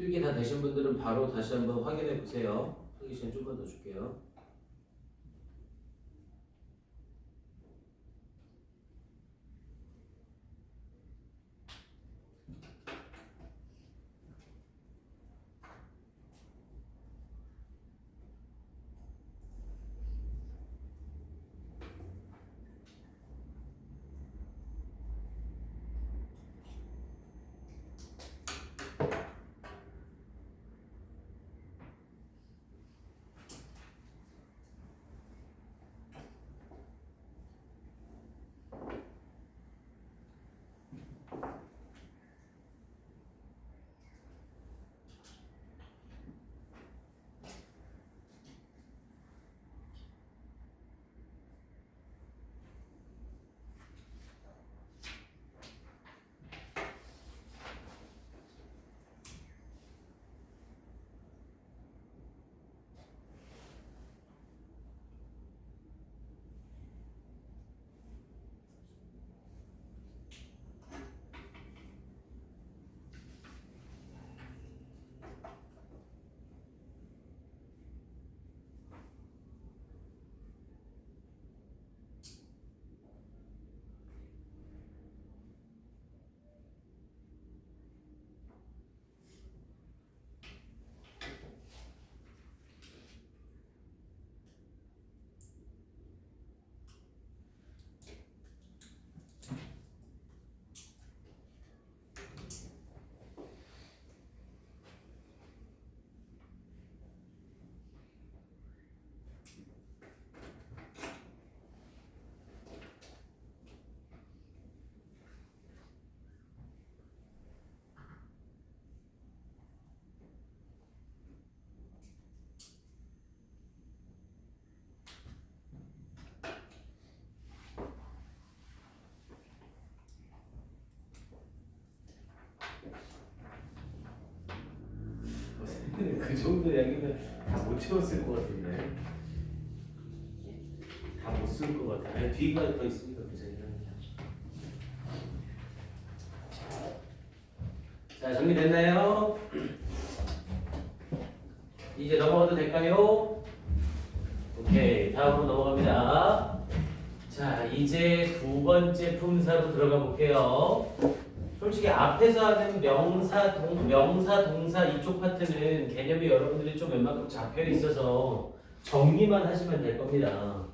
필기 다 되신 분들은 바로 다시 한번 확인해 보세요. 필기 시간 좀만 더 줄게요. 그 정도 이야기는 다 못 채웠을 것 같은데. 다 못 쓸 것 같아. 아니, 뒤가 더 있으니까 괜찮아요. 자, 정리됐나요? 이제 넘어가도 될까요? 오케이, 다음으로 넘어갑니다. 자, 이제 두 번째 품사로 들어가 볼게요. 솔직히 앞에서 하는 명사, 동사 이쪽 파트는 개념이 여러분들이 좀 웬만큼 잡혀 있어서 정리만 하시면 될 겁니다.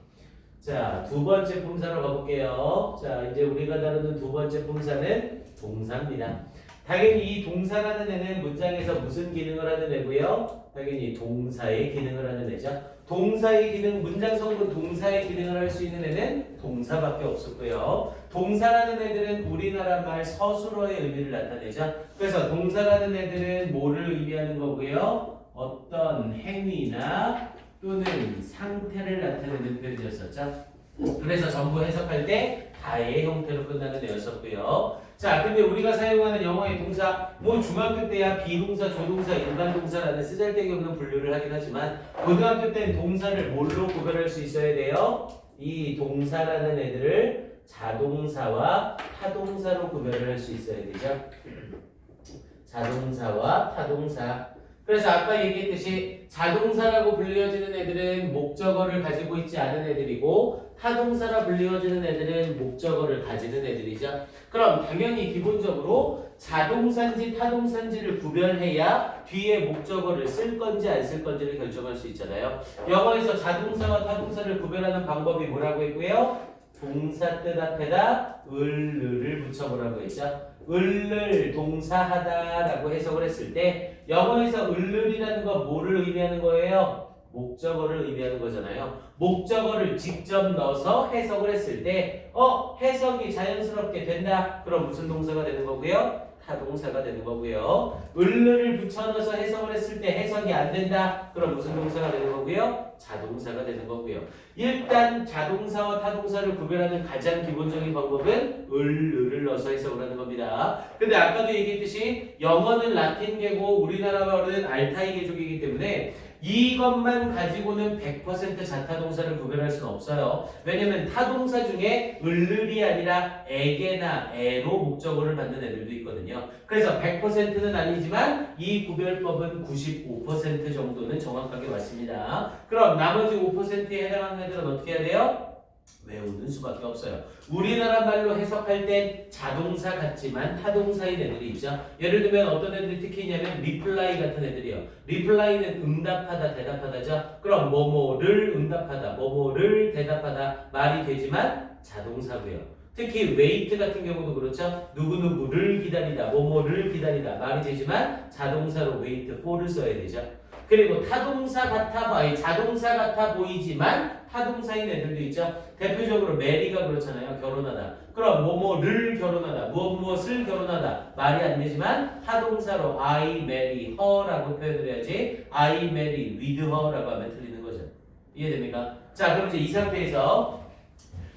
자, 두 번째 품사로 가볼게요. 자, 이제 우리가 다루는 두 번째 품사는 동사입니다. 당연히 이 동사라는 애는 문장에서 무슨 기능을 하는 애고요? 당연히 동사의 기능을 하는 애죠. 동사의 기능, 문장 성분 동사의 기능을 할 수 있는 애는 동사밖에 없었고요. 동사라는 애들은 우리나라 말 서술어의 의미를 나타내죠. 그래서 동사라는 애들은 뭐를 의미하는 거고요? 어떤 행위나 또는 상태를 나타내는 표현이었었죠. 그래서 전부 해석할 때 다의 형태로 끝나는 애였었고요. 자, 근데 우리가 사용하는 영어의 동사, 뭐 중학교 때야 비동사, 조동사, 일반동사라는 쓰잘데기 없는 분류를 하긴 하지만 고등학교 때는 동사를 뭘로 구별할 수 있어야 돼요? 이 동사라는 애들을 자동사와 타동사로 구별을 할 수 있어야 되죠. 자동사와 타동사. 그래서 아까 얘기했듯이 자동사라고 불리워지는 애들은 목적어를 가지고 있지 않은 애들이고 타동사라 불리워지는 애들은 목적어를 가지는 애들이죠. 그럼 당연히 기본적으로 자동사인지 타동사인지를 구별해야 뒤에 목적어를 쓸 건지 안 쓸 건지를 결정할 수 있잖아요. 영어에서 자동사와 타동사를 구별하는 방법이 뭐라고 했고요? 동사 뜻 앞에다 을을 붙여보라고 했죠. 을을 동사하다라고 해석을 했을 때 영어에서 을이라는 건 뭐를 의미하는 거예요? 목적어를 의미하는 거잖아요. 목적어를 직접 넣어서 해석을 했을 때 해석이 자연스럽게 된다. 그럼 무슨 동사가 되는 거고요? 타동사가 되는 거고요. 을을 붙여넣어서 해석을 했을 때 해석이 안 된다. 그럼 무슨 동사가 되는 거고요? 자동사가 되는 거고요. 일단 자동사와 타동사를 구별하는 가장 기본적인 방법은 을을 넣어서 해석을 하는 겁니다. 근데 아까도 얘기했듯이 영어는 라틴계고 우리나라 말은 알타이 계족이기 때문에 이것만 가지고는 100% 자타동사를 구별할 수는 없어요. 왜냐면 타동사 중에 을을이 아니라 에게나 에로 목적어를 받는 애들도 있거든요. 그래서 100%는 아니지만 이 구별법은 95% 정도는 정확하게 맞습니다. 그럼 나머지 5%에 해당하는 애들은 어떻게 해야 돼요? 외우는 수밖에 없어요. 우리나라 말로 해석할 땐 자동사 같지만 타동사인 애들이 있죠. 예를 들면 어떤 애들이 특히 있냐면 reply 같은 애들이요. reply는 응답하다, 대답하다죠. 그럼 뭐뭐를 응답하다, 뭐뭐를 대답하다 말이 되지만 자동사고요. 특히 wait 같은 경우도 그렇죠. 누구누구를 기다리다, 뭐뭐를 기다리다 말이 되지만 자동사로 wait for를 써야 되죠. 그리고 타동사 같아 보이, 자동사 같아 보이지만 타동사인 애들도 있죠. 대표적으로 메리가 그렇잖아요. 결혼하다. 그럼 뭐뭐를 결혼하다, 무엇을 결혼하다 말이 안 되지만 타동사로 I marry her라고 표현을 해야지 I marry with her라고 하면 틀리는 거죠. 이해됩니까? 자, 그럼 이제 이 상태에서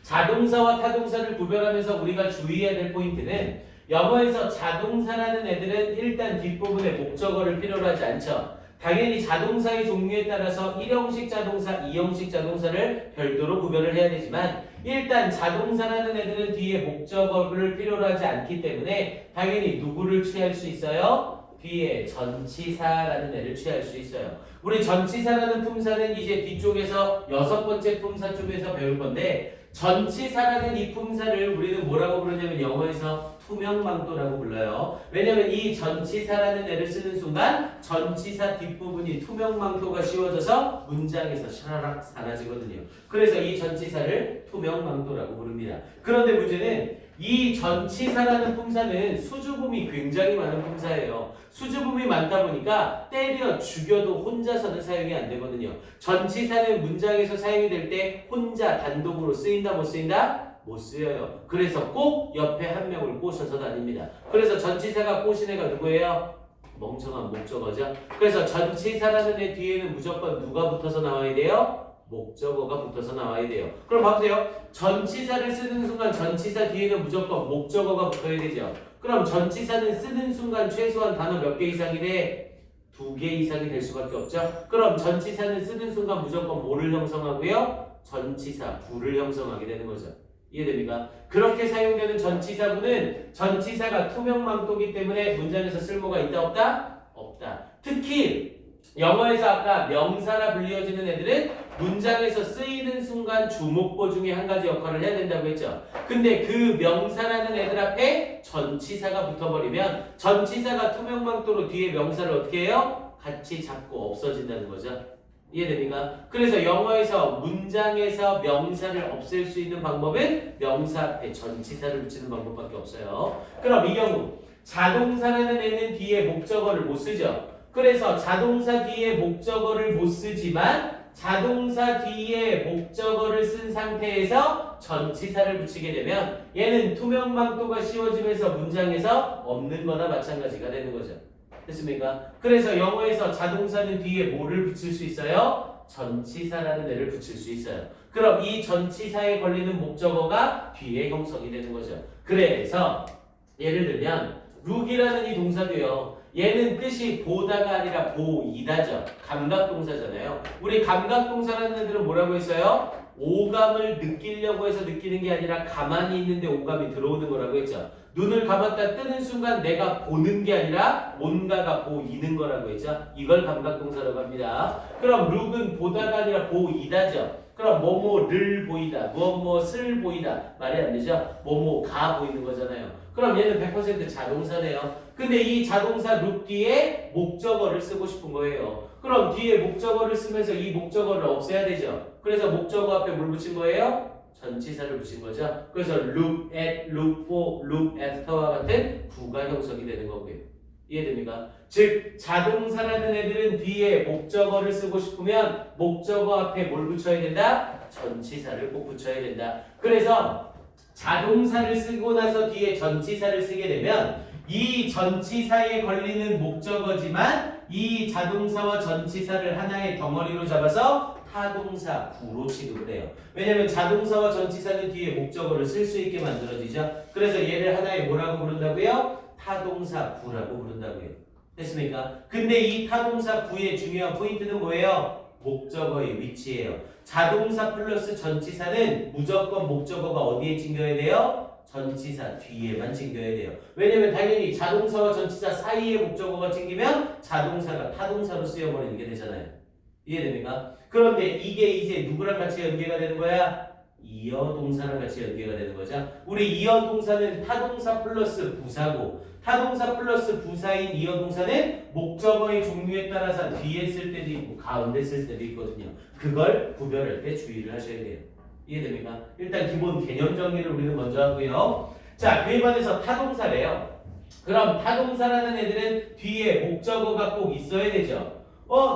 자동사와 타동사를 구별하면서 우리가 주의해야 될 포인트는 영어에서 자동사라는 애들은 일단 뒷부분에 목적어를 필요로 하지 않죠. 당연히 자동사의 종류에 따라서 1형식 자동사, 2형식 자동사를 별도로 구별을 해야 되지만 일단 자동사라는 애들은 뒤에 목적어를 필요로 하지 않기 때문에 당연히 누구를 취할 수 있어요? 뒤에 전치사라는 애를 취할 수 있어요. 우리 전치사라는 품사는 이제 뒤쪽에서 6번째 품사 쪽에서 배울 건데 전치사라는 이 품사를 우리는 뭐라고 부르냐면 영어에서 투명망토라고 불러요. 왜냐면 이 전치사라는 애를 쓰는 순간 전치사 뒷부분이 투명망토가 씌워져서 문장에서 샤라락 사라지거든요. 그래서 이 전치사를 투명망토라고 부릅니다. 그런데 문제는 이 전치사라는 품사는 수줍음이 굉장히 많은 품사예요. 수줍음이 많다 보니까 때려 죽여도 혼자서는 사용이 안 되거든요. 전치사는 문장에서 사용이 될 때 혼자 단독으로 쓰인다 못 쓰인다? 못 쓰여요. 그래서 꼭 옆에 한 명을 꼬셔서 다닙니다. 그래서 전치사가 꼬신 애가 누구예요? 멍청한 목적어죠. 그래서 전치사라는 애 뒤에는 무조건 누가 붙어서 나와야 돼요? 목적어가 붙어서 나와야 돼요. 그럼 봐보세요. 전치사를 쓰는 순간 전치사 뒤에는 무조건 목적어가 붙어야 되죠. 그럼 전치사는 쓰는 순간 최소한 단어 몇 개 이상이 돼? 2개 이상이 될 수밖에 없죠. 그럼 전치사는 쓰는 순간 무조건 뭐를 형성하고요? 전치사, 구를 형성하게 되는 거죠. 이해됩니까? 그렇게 사용되는 전치사구는 전치사가 투명망토기 때문에 문장에서 쓸모가 있다 없다? 없다. 특히 영어에서 아까 명사라 불리워지는 애들은 문장에서 쓰이는 순간 주목보 중에 한 가지 역할을 해야 된다고 했죠. 근데 그 명사라는 애들 앞에 전치사가 붙어버리면 전치사가 투명망토로 뒤에 명사를 어떻게 해요? 같이 잡고 없어진다는 거죠. 이해됩니까? 그래서 영어에서 문장에서 명사를 없앨 수 있는 방법은 명사 앞에 전치사를 붙이는 방법밖에 없어요. 그럼 이 경우 자동사라는 애는 뒤에 목적어를 못 쓰죠. 그래서 자동사 뒤에 목적어를 못 쓰지만 자동사 뒤에 목적어를 쓴 상태에서 전치사를 붙이게 되면 얘는 투명망토가 씌워지면서 문장에서 없는 거나 마찬가지가 되는 거죠. 됐습니까? 그래서 영어에서 자동사는 뒤에 뭐를 붙일 수 있어요? 전치사라는 애를 붙일 수 있어요. 그럼 이 전치사에 걸리는 목적어가 뒤에 형성이 되는 거죠. 그래서 예를 들면 look이라는 이 동사도요. 얘는 뜻이 보다가 아니라 보이다죠. 감각동사잖아요. 우리 감각동사라는 애들은 뭐라고 했어요? 오감을 느끼려고 해서 느끼는 게 아니라 가만히 있는데 오감이 들어오는 거라고 했죠. 눈을 감았다 뜨는 순간 내가 보는 게 아니라 뭔가가 보이는 거라고 했죠. 이걸 감각동사라고 합니다. 그럼 look은 보다가 아니라 보이다죠. 그럼 뭐뭐를 보이다, 무엇을 보이다 말이 안 되죠. 뭐뭐가 보이는 거잖아요. 그럼 얘는 100% 자동사네요. 근데 이 자동사 look 뒤에 목적어를 쓰고 싶은 거예요. 그럼 뒤에 목적어를 쓰면서 이 목적어를 없애야 되죠. 그래서 목적어 앞에 뭘 붙인 거예요? 전치사를 붙인 거죠. 그래서 look at, look for, look after와 같은 구가 형성이 되는 거고요. 이해됩니까? 즉 자동사라는 애들은 뒤에 목적어를 쓰고 싶으면 목적어 앞에 뭘 붙여야 된다? 전치사를 꼭 붙여야 된다. 그래서 자동사를 쓰고 나서 뒤에 전치사를 쓰게 되면 이 전치사에 걸리는 목적어지만 이 자동사와 전치사를 하나의 덩어리로 잡아서 타동사 구로 취급을 해요. 왜냐하면 자동사와 전치사는 뒤에 목적어를 쓸 수 있게 만들어지죠. 그래서 얘를 하나의 뭐라고 부른다고요? 타동사 구라고 부른다고요. 됐습니까? 근데 이 타동사 구의 중요한 포인트는 뭐예요? 목적어의 위치예요. 자동사 플러스 전치사는 무조건 목적어가 어디에 찍혀야 돼요? 전치사 뒤에만 찍혀야 돼요. 왜냐면 당연히 자동사와 전치사 사이에 목적어가 찍히면 자동사가 타동사로 쓰여버리는 게 되잖아요. 이해됩니까? 그런데 이게 이제 누구랑 같이 연계가 되는 거야? 이어 동사랑 같이 연계가 되는 거죠. 우리 이어 동사는 타동사 플러스 부사고 타동사 플러스 부사인 이어 동사는 목적어의 종류에 따라서 뒤에 쓸 때도 있고 가운데 쓸 때도 있거든요. 그걸 구별할 때 주의를 하셔야 돼요. 이해됩니까? 일단 기본 개념 정리를 우리는 먼저 하고요. 자, 그에 반해서 타동사래요. 그럼 타동사라는 애들은 뒤에 목적어가 꼭 있어야 되죠.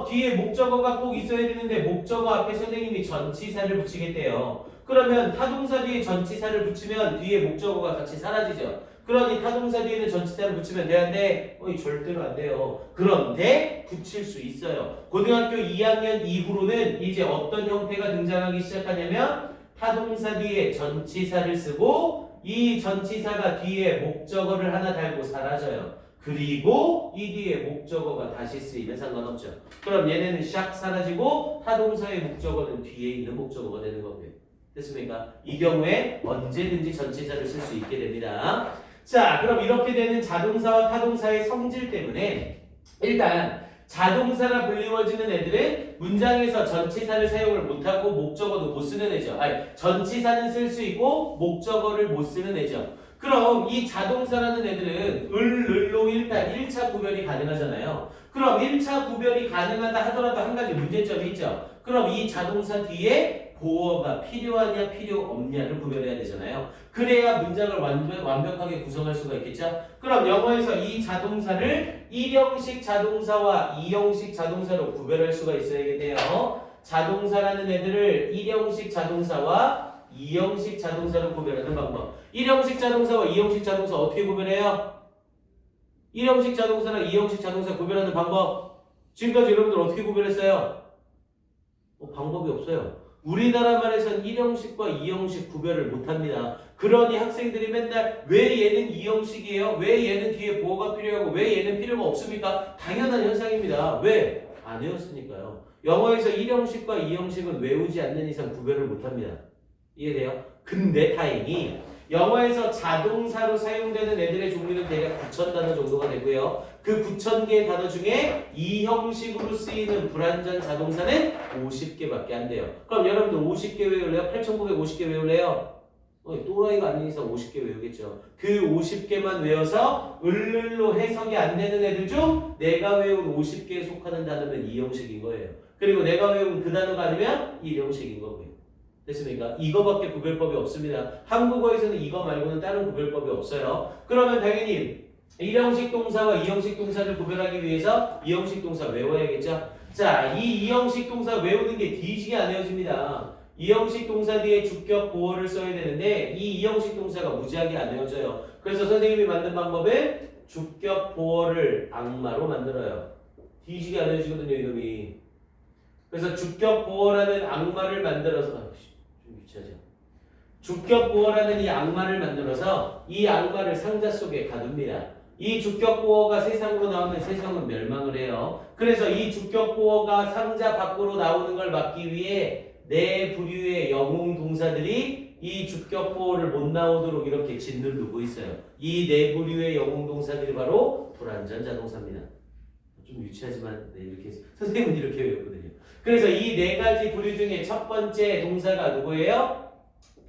뒤에 목적어가 꼭 있어야 되는데 목적어 앞에 선생님이 전치사를 붙이겠대요. 그러면 타동사 뒤에 전치사를 붙이면 뒤에 목적어가 같이 사라지죠. 그러니 타동사 뒤에는 전치사를 붙이면 되는데 절대로 안 돼요. 그런데 붙일 수 있어요. 고등학교 2학년 이후로는 이제 어떤 형태가 등장하기 시작하냐면 타동사 뒤에 전치사를 쓰고 이 전치사가 뒤에 목적어를 하나 달고 사라져요. 그리고 이 뒤에 목적어가 다시 쓰이면 상관없죠. 그럼 얘네는 샥 사라지고 타동사의 목적어는 뒤에 있는 목적어가 되는 거고요. 됐습니까? 이 경우에 언제든지 전치사를 쓸 수 있게 됩니다. 자, 그럼 이렇게 되는 자동사와 타동사의 성질 때문에 일단 자동사라 불리워지는 애들은 문장에서 전치사를 사용을 못하고 목적어도 못 쓰는 애죠. 아니, 전치사는 쓸 수 있고 목적어를 못 쓰는 애죠. 그럼 이 자동사라는 애들은 을로 일단 1차 구별이 가능하잖아요. 그럼 1차 구별이 가능하다 하더라도 한 가지 문제점이 있죠. 그럼 이 자동사 뒤에 보어가 필요하냐 필요 없냐를 구별해야 되잖아요. 그래야 문장을 완벽하게 구성할 수가 있겠죠. 그럼 영어에서 이 자동사를 1형식 자동사와 2형식 자동사로 구별할 수가 있어야겠네요. 자동사라는 애들을 1형식 자동사와 2형식 자동사로 구별하는 방법. 1형식 자동사와 2형식 자동사 어떻게 구별해요? 1형식 자동사랑 2형식 자동사 구별하는 방법. 지금까지 여러분들 어떻게 구별했어요? 방법이 없어요. 우리나라 말에서는 1형식과 2형식 구별을 못합니다. 그러니 학생들이 맨날 왜 얘는 2형식이에요? 왜 얘는 뒤에 보어가 필요하고 왜 얘는 필요가 없습니까? 당연한 현상입니다. 왜? 안 외웠으니까요. 영어에서 1형식과 2형식은 외우지 않는 이상 구별을 못합니다. 이해돼요? 근데 다행히 영어에서 자동사로 사용되는 애들의 종류는 대략 9,000단어 정도가 되고요. 그 9,000개의 단어 중에 이 형식으로 쓰이는 불완전 자동사는 50개밖에 안 돼요. 그럼 여러분들 50개 외울래요? 8,950개 외울래요? 또라이가 아닌 이상 50개 외우겠죠. 그 50개만 외워서 을로 해석이 안 되는 애들 중 내가 외운 50개에 속하는 단어는 이 형식인 거예요. 그리고 내가 외운 그 단어가 아니면 이 형식인 거고요. 됐습니까? 이거밖에 구별법이 없습니다. 한국어에서는 이거 말고는 다른 구별법이 없어요. 그러면 당연히 1형식 동사와 2형식 동사를 구별하기 위해서 2형식 동사 외워야겠죠? 자, 이 2형식 동사 외우는 게 뒤지게 안 외워집니다. 2형식 동사 뒤에 주격 보어를 써야 되는데 이 2형식 동사가 무지하게 안 외워져요. 그래서 선생님이 만든 방법은 주격 보어를 악마로 만들어요. 뒤지게 안 외워지거든요, 이놈이. 그래서 주격 보어라는 악마를 만들어서 좀 유치하죠. 주격 보어라는 이 악마를 만들어서 이 악마를 상자 속에 가둡니다. 이 주격 보어가 세상으로 나오면 세상은 멸망을 해요. 그래서 이 주격 보어가 상자 밖으로 나오는 걸 막기 위해 네 부류의 영웅 동사들이 이 주격 보어를 못 나오도록 이렇게 짓눌 두고 있어요. 이 네 부류의 영웅 동사들이 바로 불완전 자동사입니다. 좀 유치하지만 이렇게 선생님은 이렇게 외웠거든요. 그래서 이 네 가지 부류 중에 첫 번째 동사가 누구예요?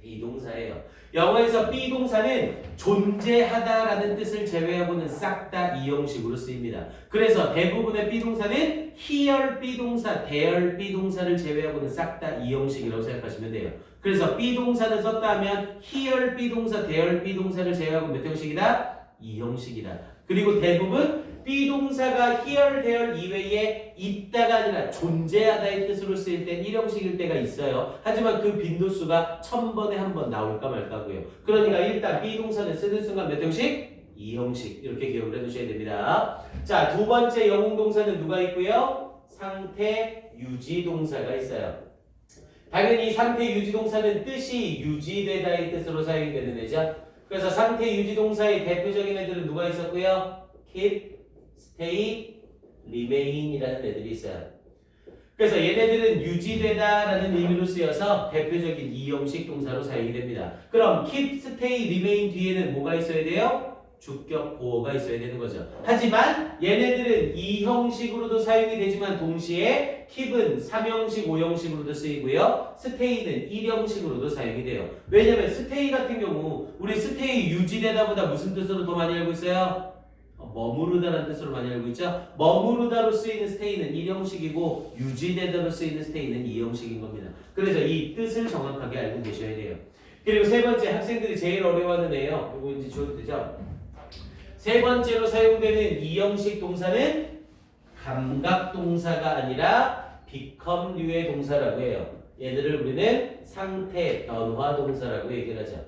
비동사예요. 영어에서 비동사는 존재하다라는 뜻을 제외하고는 싹 다 이 형식으로 쓰입니다. 그래서 대부분의 비동사는 희열 비동사, 대열 비동사를 제외하고는 싹 다 이 형식이라고 생각하시면 돼요. 그래서 비동사는 썼다 하면 희열 비동사, 대열 비동사를 제외하고 몇 형식이다? 이 형식이다. 그리고 대부분 비동사가 희열, 대열 이외에 있다가 아니라 존재하다의 뜻으로 쓰일 땐 1형식일 때가 있어요. 하지만 그 빈도수가 1000번에 한 번 나올까 말까고요. 그러니까 일단 비동사는 쓰는 순간 몇 형식? 2형식 이렇게 기억을 해두셔야 됩니다. 자, 두 번째 영웅동사는 누가 있고요? 상태 유지 동사가 있어요. 당연히 상태 유지 동사는 뜻이 유지되다의 뜻으로 사용이 되는 애죠. 그래서 상태 유지 동사의 대표적인 애들은 누가 있었고요? keep, stay, remain이라는 애들이 있어요. 그래서 얘네들은 유지되다라는 의미로 쓰여서 대표적인 이형식 동사로 사용이 됩니다. 그럼 keep, stay, remain 뒤에는 뭐가 있어야 돼요? 주격 보어가 있어야 되는 거죠. 하지만 얘네들은 이형식으로도 사용이 되지만 동시에 keep은 3형식, 5형식으로도 쓰이고요. stay는 1형식으로도 사용이 돼요. 왜냐면 stay 같은 경우 우리 stay 유지되다보다 무슨 뜻으로 더 많이 알고 있어요? 머무르다라는 뜻으로 많이 알고 있죠. 머무르다로 쓰이는 stay는 1형식이고 유지되다로 쓰이는 stay는 2형식인 겁니다. 그래서 이 뜻을 정확하게 알고 계셔야 돼요. 그리고 세 번째, 학생들이 제일 어려워하는 애예요. 이거 이제 지워도 되죠? 세 번째로 사용되는 2형식 동사는 감각동사가 아니라 become류의 동사라고 해요. 얘들을 우리는 상태 변화 동사라고 얘기를 하죠.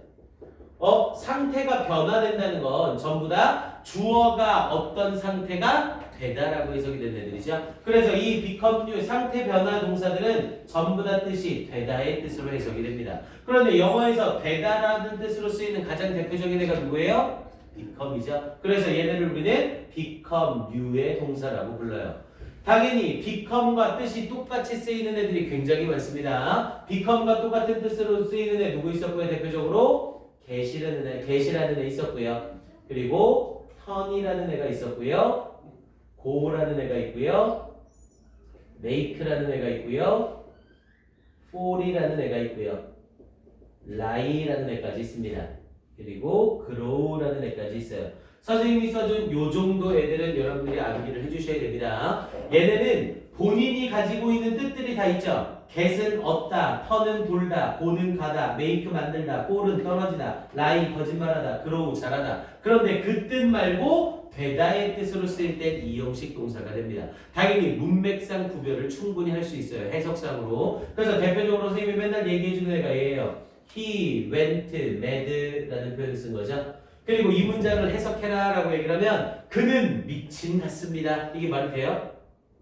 상태가 변화된다는 건 전부 다 주어가 어떤 상태가 되다라고 해석이 된 애들이죠. 그래서 이 become류 상태 변화 동사들은 전부 다 뜻이 되다의 뜻으로 해석이 됩니다. 그런데 영어에서 되다라는 뜻으로 쓰이는 가장 대표적인 애가 누구예요? become이죠. 그래서 얘네를 우리는 become류의 동사라고 불러요. 당연히 become과 뜻이 똑같이 쓰이는 애들이 굉장히 많습니다. become과 똑같은 뜻으로 쓰이는 애 누구 있었고요? 대표적으로 get이라는 애 있었고요. 그리고 turn이라는 애가 있었고요. go라는 애가 있고요. make라는 애가 있고요. fall이라는 애가 있고요. lie라는 애까지 있습니다. 그리고 grow라는 애까지 있어요. 선생님이 써준 요 정도 애들은 여러분들이 암기를 해주셔야 됩니다. 얘네는 본인이 가지고 있는 뜻들이 다 있죠. get은 얻다, turn은 돌다, go는 가다, make 만들다, fall은 떨어지다, lie 거짓말하다, grow 잘하다. 그런데 그 뜻 말고 되다의 뜻으로 쓰일 땐 이형식 동사가 됩니다. 당연히 문맥상 구별을 충분히 할 수 있어요. 해석상으로. 그래서 대표적으로 선생님이 맨날 얘기해주는 애가 얘예요. He went mad라는 표현을 쓴 거죠. 그리고 이 문장을 해석해라 라고 얘기를 하면 그는 미친 같습니다. 이게 말이 돼요?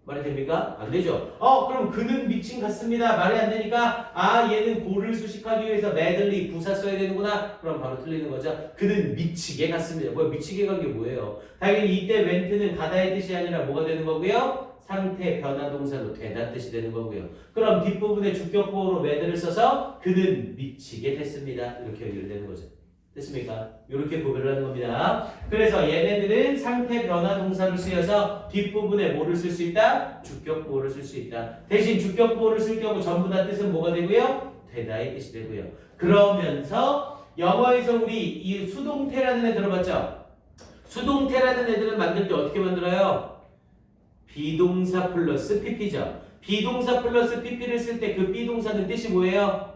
말이 됩니까? 안 되죠. 그럼 그는 미친 같습니다. 말이 안 되니까 얘는 고를 수식하기 위해서 madly 부사 써야 되는구나. 그럼 바로 틀리는 거죠. 그는 미치게 같습니다. 뭐야 미치게 간 게 뭐예요? 당연히 이때 went는 가다의 뜻이 아니라 뭐가 되는 거고요? 상태 변화 동사로 되다 뜻이 되는 거고요. 그럼 뒷부분에 주격보호로 mad를 써서 그는 미치게 됐습니다. 이렇게 연결되는 거죠. 됐습니까? 이렇게 구별을 하는 겁니다. 그래서 얘네들은 상태 변화 동사를 쓰여서 뒷부분에 뭐를 쓸 수 있다? 주격보호를 쓸 수 있다. 대신 주격보호를 쓸 경우 전부 다 뜻은 뭐가 되고요? 되다의 뜻이 되고요. 그러면서 영어에서 우리 이 수동태라는 애 들어봤죠? 수동태라는 애들은 만들 때 어떻게 만들어요? 비동사 플러스 pp죠. 비동사 플러스 pp를 쓸 때 그 비동사는 뜻이 뭐예요?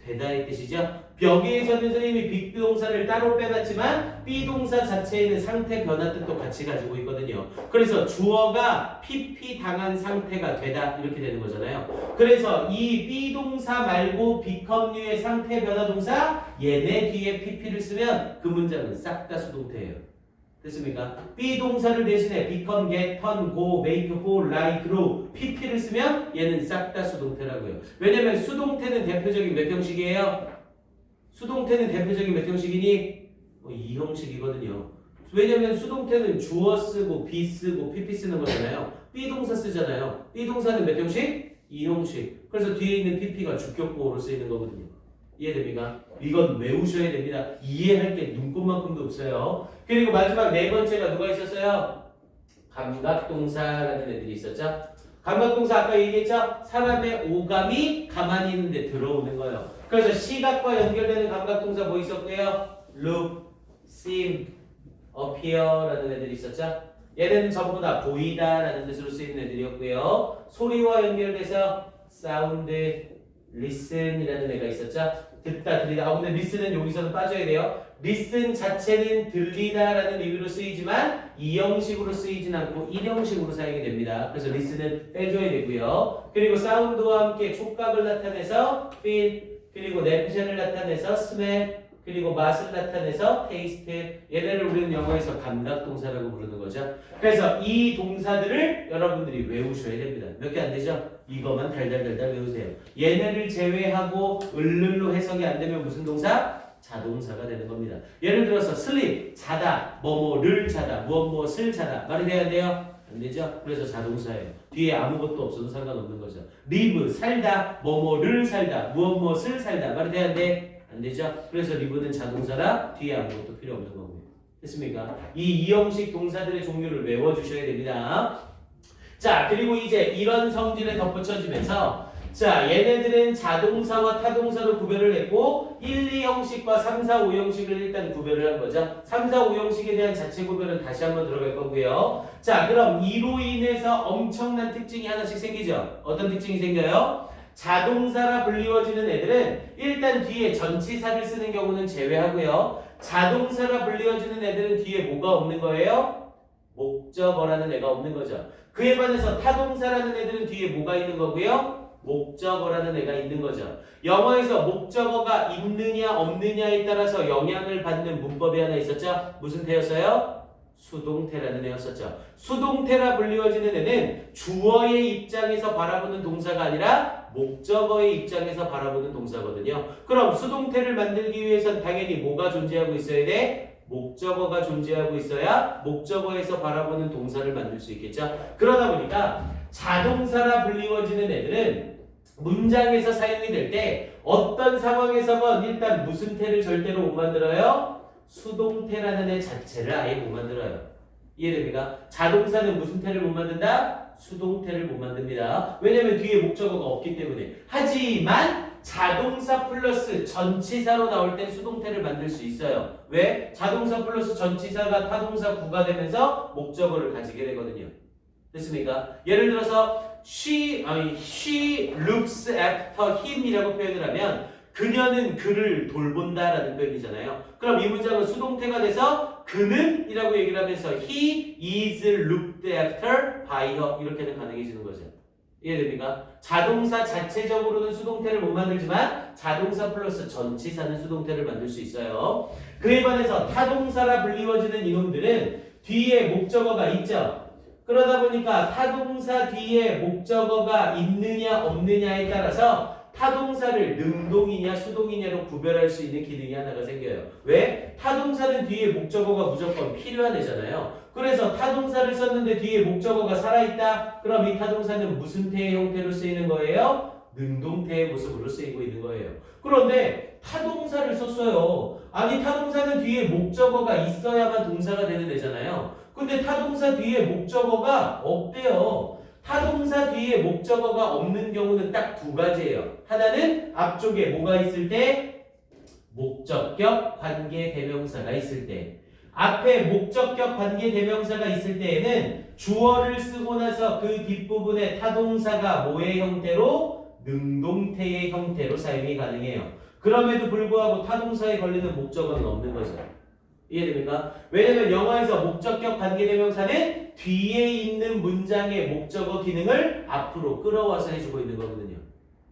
되다의 뜻이죠. 여기에서는 선생님이 비동사를 따로 빼놨지만 비동사 자체에는 상태 변화 뜻도 같이 가지고 있거든요. 그래서 주어가 pp 당한 상태가 되다 이렇게 되는 거잖아요. 그래서 이 비동사 말고 become류의 상태 변화 동사 얘네 뒤에 pp를 쓰면 그 문장은 싹 다 수동태예요. 됐습니까? 비동사를 대신에 become, get, turn, go, make, fall, lie, grow, pp를 쓰면 얘는 싹 다 수동태라고요. 왜냐면 수동태는 대표적인 몇 형식이에요? 수동태는 대표적인 몇 형식이니? 2형식이거든요. 왜냐면 수동태는 주어 쓰고 be 쓰고 pp 쓰는 거잖아요. 비동사 쓰잖아요. 비동사는 몇 형식? 2형식. 그래서 뒤에 있는 pp가 주격보호로 쓰이는 거거든요. 이해됩니까? 이건 외우셔야 됩니다. 이해할 게 눈꼽만큼도 없어요. 그리고 마지막 네 번째가 누가 있었어요? 감각동사라는 애들이 있었죠. 감각동사 아까 얘기했죠? 사람의 오감이 가만히 있는데 들어오는 거예요. 그래서 시각과 연결되는 감각동사 뭐 있었고요? look, seem, appear라는 애들이 있었죠. 얘는 전부 다 보이다라는 뜻으로 쓰이는 애들이었고요. 소리와 연결돼서 sound, listen이라는 애가 있었죠. 듣다, 들리다. 근데 listen은 여기서는 빠져야 돼요. listen 자체는 들리다라는 의미로 쓰이지만 2형식으로 쓰이진 않고 1형식으로 사용이 됩니다. 그래서 listen은 빼줘야 되고요. 그리고 사운드와 함께 촉각을 나타내서 feel, 그리고 냄새를 나타내서 smell, 그리고 맛을 나타내서 taste. 얘네를 우리는 영어에서 감각동사라고 부르는 거죠. 그래서 이 동사들을 여러분들이 외우셔야 됩니다. 몇 개 안 되죠? 이것만 달달달달 외우세요. 얘네를 제외하고 을를로 해석이 안 되면 무슨 동사? 자동사가 되는 겁니다. 예를 들어서 sleep, 자다, 뭐뭐를 자다, 무엇무엇을 자다. 말이 돼야 돼요? 안 되죠? 그래서 자동사예요. 뒤에 아무것도 없어도 상관없는 거죠. live, 살다, 뭐뭐를 살다, 무엇무엇을 살다. 말이 돼야 돼? 안 되죠? 그래서 live는 자동사라 뒤에 아무것도 필요 없는 거고요. 됐습니까? 이 이형식 동사들의 종류를 외워주셔야 됩니다. 자, 그리고 이제 이런 성질에 덧붙여지면서 자, 얘네들은 자동사와 타동사로 구별을 했고 1, 2형식과 3, 4, 5형식을 일단 구별을 한 거죠. 3, 4, 5형식에 대한 자체 구별은 다시 한번 들어갈 거고요. 자, 그럼 이로 인해서 엄청난 특징이 하나씩 생기죠. 어떤 특징이 생겨요? 자동사라 불리워지는 애들은 일단 뒤에 전치사를 쓰는 경우는 제외하고요. 자동사라 불리워지는 애들은 뒤에 뭐가 없는 거예요? 목적어라는 애가 없는 거죠. 그에 반해서 타동사라는 애들은 뒤에 뭐가 있는 거고요? 목적어라는 애가 있는 거죠. 영어에서 목적어가 있느냐 없느냐에 따라서 영향을 받는 문법이 하나 있었죠. 무슨 태였어요? 수동태라는 애였었죠. 수동태라 불리워지는 애는 주어의 입장에서 바라보는 동사가 아니라 목적어의 입장에서 바라보는 동사거든요. 그럼 수동태를 만들기 위해선 당연히 뭐가 존재하고 있어야 돼? 목적어가 존재하고 있어야 목적어에서 바라보는 동사를 만들 수 있겠죠. 그러다 보니까 자동사라 불리워지는 애들은 문장에서 사용이 될 때 어떤 상황에서건 일단 무슨 태를 절대로 못 만들어요? 수동태라는 애 자체를 아예 못 만들어요. 이해됩니까? 자동사는 무슨 태를 못 만든다? 수동태를 못 만듭니다. 왜냐면 뒤에 목적어가 없기 때문에. 하지만 자동사 플러스 전치사로 나올 땐 수동태를 만들 수 있어요. 왜? 자동사 플러스 전치사가 타동사 구가 되면서 목적어를 가지게 되거든요. 됐습니까? 예를 들어서 she looks after him이라고 표현을 하면 그녀는 그를 돌본다라는 표현이잖아요. 그럼 이 문장은 수동태가 돼서 그는 이라고 얘기를 하면서 he is looked after by her 이렇게는 가능해지는 거죠. 이해됩니까? 자동사 자체적으로는 수동태를 못 만들지만 자동사 플러스 전치사는 수동태를 만들 수 있어요. 그에 반해서 타동사라 불리워지는 이놈들은 뒤에 목적어가 있죠. 그러다 보니까 타동사 뒤에 목적어가 있느냐 없느냐에 따라서 타동사를 능동이냐 수동이냐로 구별할 수 있는 기능이 하나가 생겨요. 왜? 타동사는 뒤에 목적어가 무조건 필요한 애잖아요. 그래서 타동사를 썼는데 뒤에 목적어가 살아있다? 그럼 이 타동사는 무슨 태의 형태로 쓰이는 거예요? 능동태의 모습으로 쓰이고 있는 거예요. 그런데 타동사를 썼어요. 아니 타동사는 뒤에 목적어가 있어야만 동사가 되는 애잖아요. 근데 타동사 뒤에 목적어가 없대요. 타동사 뒤에 목적어가 없는 경우는 딱 두 가지예요. 하나는 앞쪽에 뭐가 있을 때? 목적격 관계대명사가 있을 때. 앞에 목적격 관계대명사가 있을 때에는 주어를 쓰고 나서 그 뒷부분에 타동사가 뭐의 형태로? 능동태의 형태로 사용이 가능해요. 그럼에도 불구하고 타동사에 걸리는 목적어는 없는 거죠. 이해됩니까? 왜냐면 영어에서 목적격 관계대명사는 뒤에 있는 문장의 목적어 기능을 앞으로 끌어와서 해주고 있는 거거든요.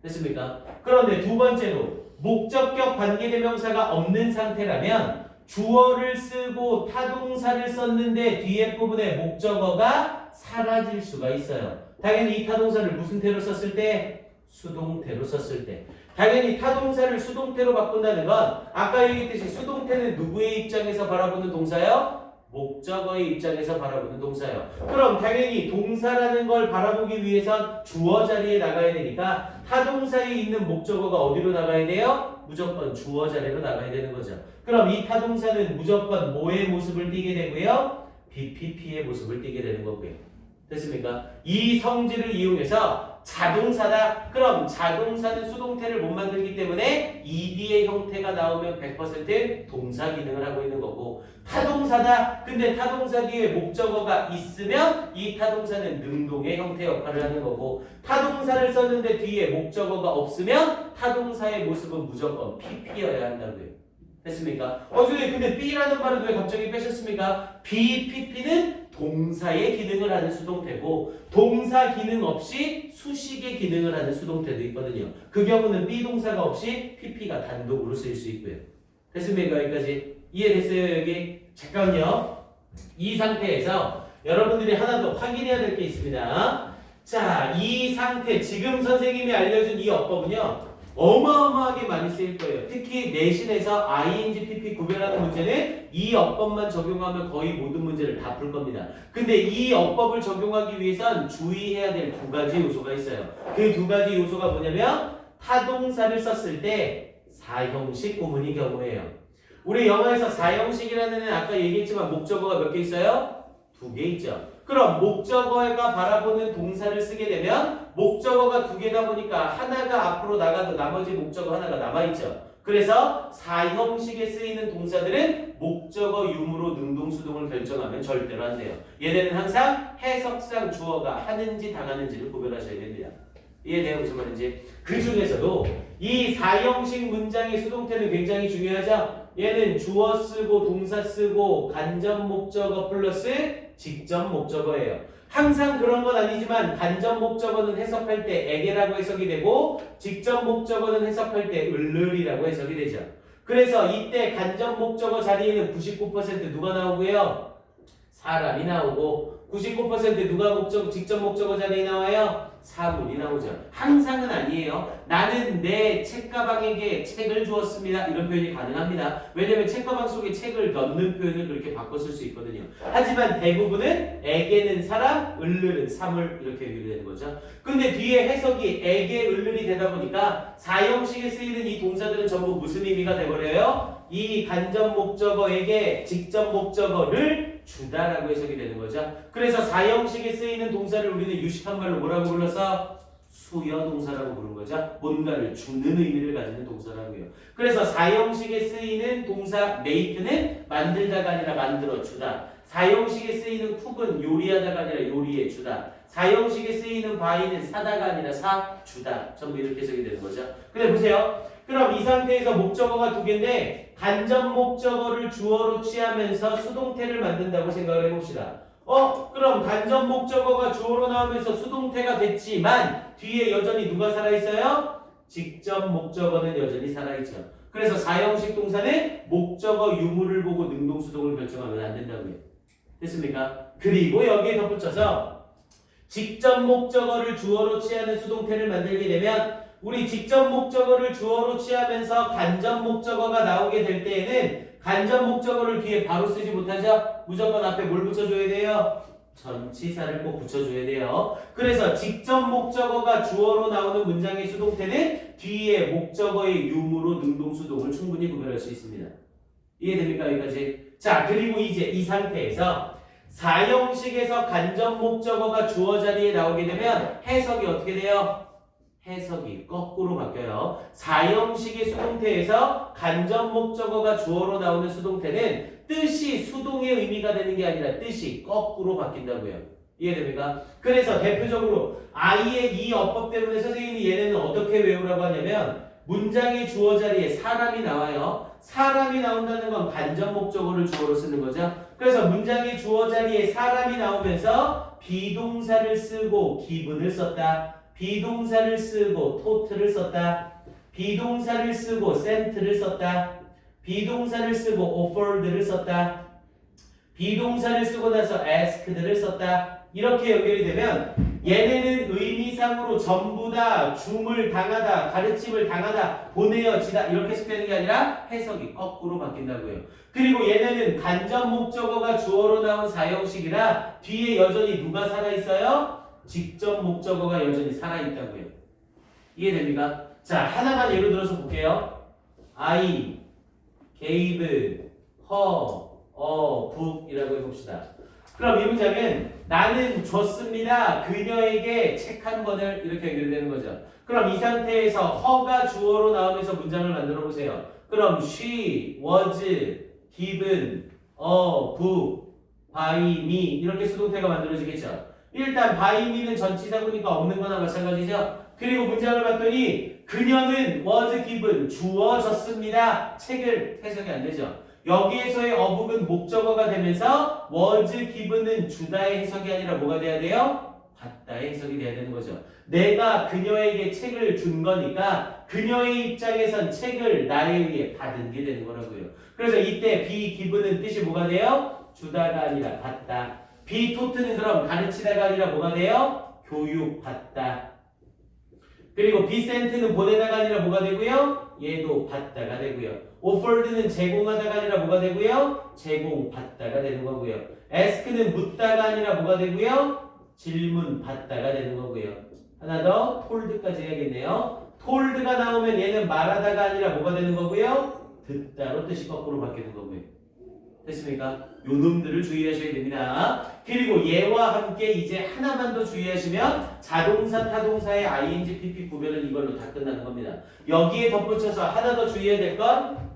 됐습니까? 그런데 두 번째로 목적격 관계대명사가 없는 상태라면 주어를 쓰고 타동사를 썼는데 뒤에 부분에 목적어가 사라질 수가 있어요. 당연히 이 타동사를 무슨 태로 썼을 때? 수동태로 썼을 때. 당연히 타동사를 수동태로 바꾼다는 건 아까 얘기했듯이 수동태는 누구의 입장에서 바라보는 동사요? 목적어의 입장에서 바라보는 동사요. 그럼 당연히 동사라는 걸 바라보기 위해선 주어 자리에 나가야 되니까 타동사에 있는 목적어가 어디로 나가야 돼요? 무조건 주어 자리로 나가야 되는 거죠. 그럼 이 타동사는 무조건 뭐의 모습을 띠게 되고요? BPP의 모습을 띠게 되는 거고요. 됐습니까? 이 성질을 이용해서 자동사다. 그럼 자동사는 수동태를 못 만들기 때문에 ED의 형태가 나오면 100% 동사 기능을 하고 있는 거고 타동사다. 근데 타동사 뒤에 목적어가 있으면 이 타동사는 능동의 형태 역할을 하는 거고 타동사를 썼는데 뒤에 목적어가 없으면 타동사의 모습은 무조건 PP여야 한다고요. 됐습니까? 선생님 근데 B라는 말은 왜 갑자기 빼셨습니까? BPP는 동사의 기능을 하는 수동태고 동사 기능 없이 수식의 기능을 하는 수동태도 있거든요. 그 경우는 B동사가 없이 PP가 단독으로 쓰일 수 있고요. 됐습니까? 여기까지 이해됐어요? 여기? 잠깐만요. 이 상태에서 여러분들이 하나 더 확인해야 될 게 있습니다. 자, 이 상태 지금 선생님이 알려준 이 어법은요 어마어마하게 많이 쓰일 거예요. 특히 내신에서 ing, pp 구별하는 문제는 이 어법만 적용하면 거의 모든 문제를 다 풀 겁니다. 근데 이 어법을 적용하기 위해선 주의해야 될 두 가지 요소가 있어요. 그 두 가지 요소가 뭐냐면 타동사를 썼을 때 사형식 구문이 경우예요. 우리 영어에서 사형식이라는 애는 아까 얘기했지만 목적어가 몇 개 있어요? 2개 있죠. 그럼 목적어가 바라보는 동사를 쓰게 되면 목적어가 2개다 보니까 하나가 앞으로 나가도 나머지 목적어 하나가 남아있죠. 그래서 사형식에 쓰이는 동사들은 목적어 유무로 능동수동을 결정하면 절대로 안 돼요. 얘네는 항상 해석상 주어가 하는지 당하는지를 구별하셔야 됩니다. 이해돼요? 무슨 말인지? 그 중에서도 이 사형식 문장의 수동태는 굉장히 중요하죠. 얘는 주어 쓰고 동사 쓰고 간접 목적어 플러스 직접 목적어예요. 항상 그런 건 아니지만 간접 목적어는 해석할 때 에게라고 해석이 되고 직접 목적어는 해석할 때 을르리라고 해석이 되죠. 그래서 이때 간접 목적어 자리에는 99% 누가 나오고요? 사람이 나오고 99% 누가 직접 목적어 자리에 나와요? 사물이 나오죠. 항상은 아니에요. 나는 내 책가방에게 책을 주었습니다. 이런 표현이 가능합니다. 왜냐면 책가방 속에 책을 넣는 표현을 그렇게 바꿔 쓸 수 있거든요. 하지만 대부분은 에게는 사람, 을르는 사물 이렇게 연결되는 거죠. 근데 뒤에 해석이 에게, 을르이 되다 보니까 사형식에 쓰이는 이 동사들은 전부 무슨 의미가 돼버려요? 이 간접 목적어에게 직접 목적어를 주다라고 해석이 되는 거죠. 그래서 사형식에 쓰이는 동사를 우리는 유식한 말로 뭐라고 불러서 수여동사라고 부른 거죠. 뭔가를 주는 의미를 가지는 동사라고요. 그래서 사형식에 쓰이는 동사 make는 만들다가 아니라 만들어주다. 사형식에 쓰이는 cook은 요리하다가 아니라 요리해 주다. 사형식에 쓰이는 buy는 사다가 아니라 사주다. 전부 이렇게 해석이 되는 거죠. 근데 보세요. 그럼 이 상태에서 목적어가 2개인데 간접 목적어를 주어로 취하면서 수동태를 만든다고 생각을 해봅시다. 그럼 간접 목적어가 주어로 나오면서 수동태가 됐지만 뒤에 여전히 누가 살아있어요? 직접 목적어는 여전히 살아있죠. 그래서 사형식 동사는 목적어 유무를 보고 능동수동을 결정하면 안 된다고요. 됐습니까? 그리고 여기에 덧붙여서 직접 목적어를 주어로 취하는 수동태를 만들게 되면 우리 직접 목적어를 주어로 취하면서 간접 목적어가 나오게 될 때에는 간접 목적어를 뒤에 바로 쓰지 못하죠? 무조건 앞에 뭘 붙여줘야 돼요? 전치사를 꼭 붙여줘야 돼요. 그래서 직접 목적어가 주어로 나오는 문장의 수동태는 뒤에 목적어의 유무로 능동수동을 충분히 구별할 수 있습니다. 이해됩니까? 여기까지? 자, 그리고 이제 이 상태에서 사형식에서 간접 목적어가 주어 자리에 나오게 되면 해석이 어떻게 돼요? 해석이 거꾸로 바뀌어요. 사형식의 수동태에서 간접 목적어가 주어로 나오는 수동태는 뜻이 수동의 의미가 되는 게 아니라 뜻이 거꾸로 바뀐다고요. 이해됩니까? 그래서 대표적으로 아이의 이 어법 때문에 선생님이 얘네는 어떻게 외우라고 하냐면 문장의 주어 자리에 사람이 나와요. 사람이 나온다는 건 간접 목적어를 주어로 쓰는 거죠. 그래서 문장의 주어 자리에 사람이 나오면서 비동사를 쓰고 기분을 썼다. 비동사를 쓰고 토트를 썼다. 비동사를 쓰고 sent를 썼다. 비동사를 쓰고 offered를 썼다. 비동사를 쓰고 나서 asked를 썼다. 이렇게 연결이 되면 얘네는 의미상으로 전부 다 줌을 당하다, 가르침을 당하다, 보내어지다 이렇게 해석되는 게 아니라 해석이 거꾸로 바뀐다고요. 그리고 얘네는 간접 목적어가 주어로 나온 사형식이라 뒤에 여전히 누가 살아있어요? 직접 목적어가 여전히 살아있다고요. 이해됩니까? 자, 하나만 예로 들어서 볼게요. I gave her a book 이라고 해봅시다. 그럼 이 문장은 나는 줬습니다. 그녀에게 책 한 권을 이렇게 연결되는 거죠. 그럼 이 상태에서 her가 주어로 나오면서 문장을 만들어 보세요. 그럼 she was given a book by me 이렇게 수동태가 만들어지겠죠. 일단 by me는 전치사구니까 없는 거나 마찬가지죠. 그리고 문장을 봤더니 그녀는 was given 주어졌습니다. 책을 해석이 안 되죠. 여기에서의 어북은 목적어가 되면서 was given은 주다의 해석이 아니라 뭐가 돼야 돼요? 받다의 해석이 돼야 되는 거죠. 내가 그녀에게 책을 준 거니까 그녀의 입장에선 책을 나에 의해 받은 게 되는 거라고요. 그래서 이때 be given은 뜻이 뭐가 돼요? 주다가 아니라 받다. be taught 는 그럼 가르치다가 아니라 뭐가 돼요? 교육받다. 그리고 be sent는 보내다가 아니라 뭐가 되고요? 얘도 받다가 되고요. offered는 제공하다가 아니라 뭐가 되고요? 제공받다가 되는 거고요. ask는 묻다가 아니라 뭐가 되고요? 질문 받다가 되는 거고요. 하나 더 told까지 해야겠네요. told가 나오면 얘는 말하다가 아니라 뭐가 되는 거고요? 듣다로 뜻이 거꾸로 바뀌는 거고요. 됐습니까? 요 놈들을 주의하셔야 됩니다. 그리고 얘와 함께 이제 하나만 더 주의하시면 자동사, 타동사의 ing, pp 구별은 이걸로 다 끝나는 겁니다. 여기에 덧붙여서 하나 더 주의해야 될 건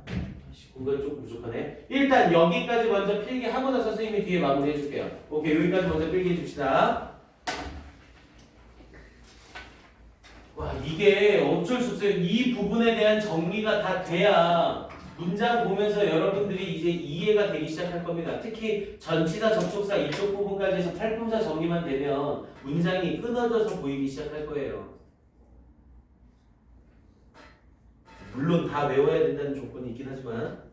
공간이 조금 부족하네. 일단 여기까지 먼저 필기하고 나서 선생님이 뒤에 마무리 해줄게요. 오케이, 여기까지 먼저 필기해 줍시다. 와, 이게 어쩔 수 없어요. 이 부분에 대한 정리가 다 돼야 문장 보면서 여러분들이 이제 이해가 되기 시작할 겁니다. 특히 전치사, 접속사 이쪽 부분까지 해서 탈품사 정리만 되면 문장이 끊어져서 보이기 시작할 거예요. 물론 다 외워야 된다는 조건이 있긴 하지만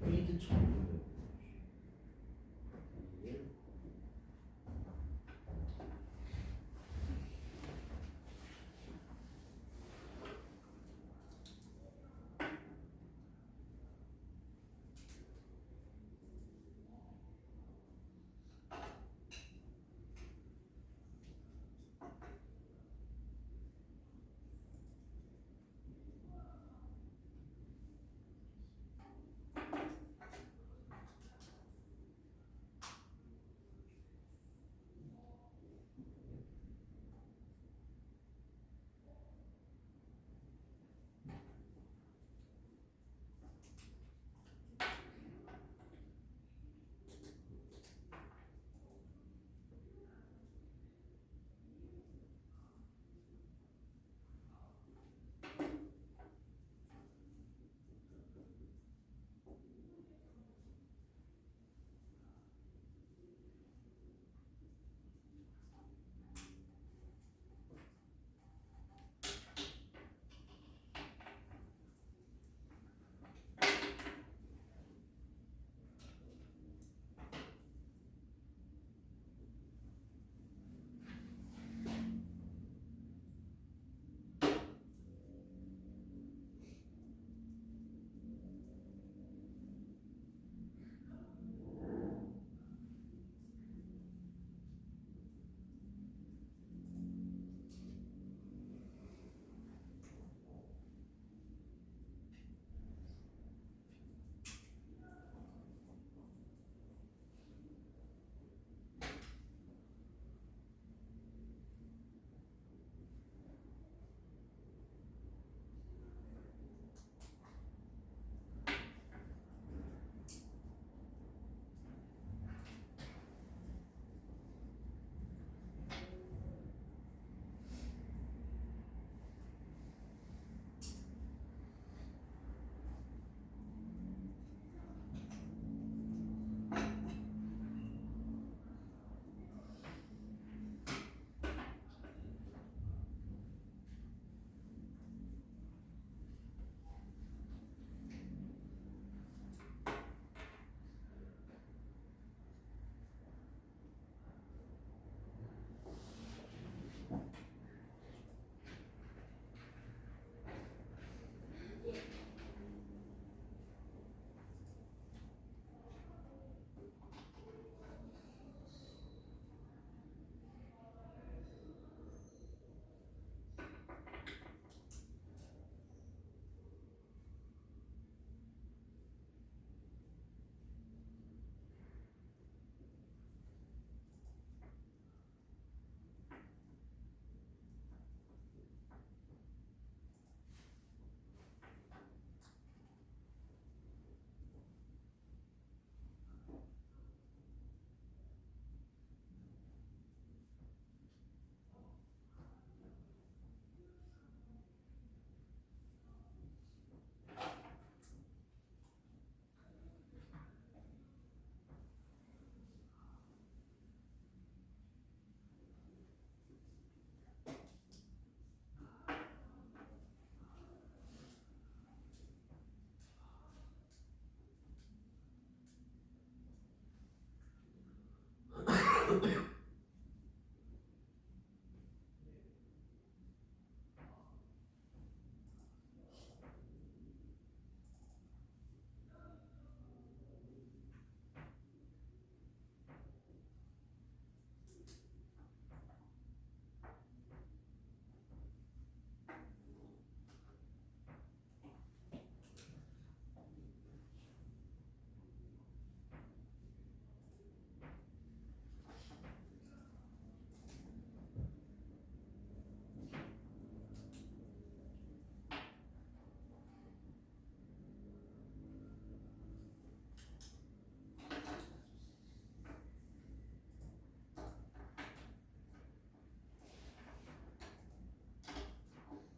이게 좀